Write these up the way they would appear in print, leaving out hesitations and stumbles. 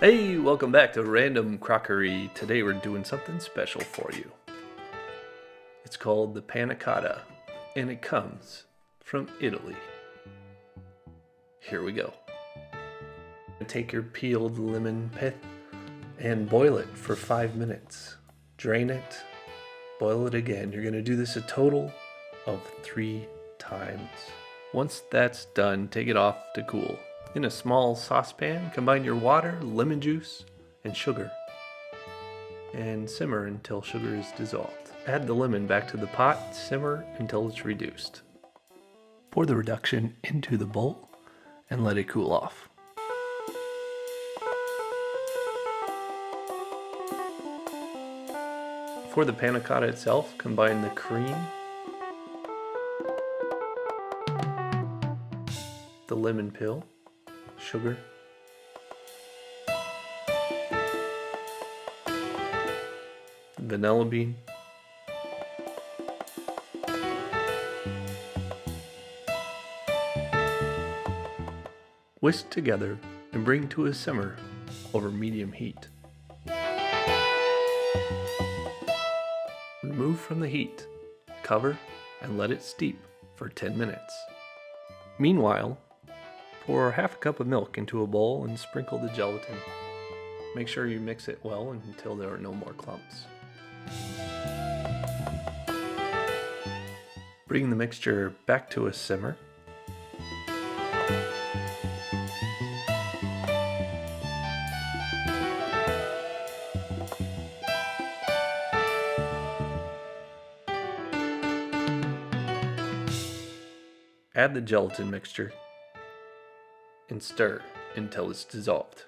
Hey, welcome back to Random Crockery. Today we're doing something special for you. It's called the Panna Cotta, and it comes from Italy. Here we go. Take your peeled lemon pith and boil it for 5 minutes. Drain it, boil it again. You're going to do this a total of 3 times. Once that's done, take it off to cool. In a small saucepan, combine your water, lemon juice, and sugar, and simmer until sugar is dissolved. Add the lemon back to the pot, simmer until it's reduced. Pour the reduction into the bowl and let it cool off. For the panna cotta itself, combine the cream, the lemon peel, sugar, vanilla bean, whisk together and bring to a simmer over medium heat. Remove from the heat, cover, and let it steep for 10 minutes. Meanwhile, pour half a cup of milk into a bowl and sprinkle the gelatin. Make sure you mix it well until there are no more clumps. Bring the mixture back to a simmer. Add the gelatin mixture and stir until it's dissolved.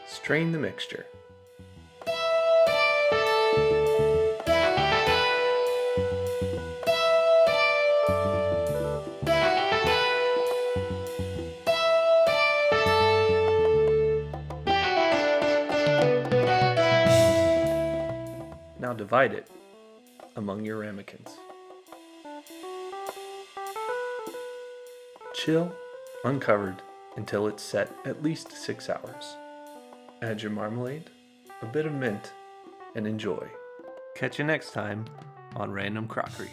Strain the mixture. Now divide it among your ramekins. Chill uncovered until it's set at least 6 hours. Add your marmalade, a bit of mint, and enjoy. Catch you next time on Random Crockery.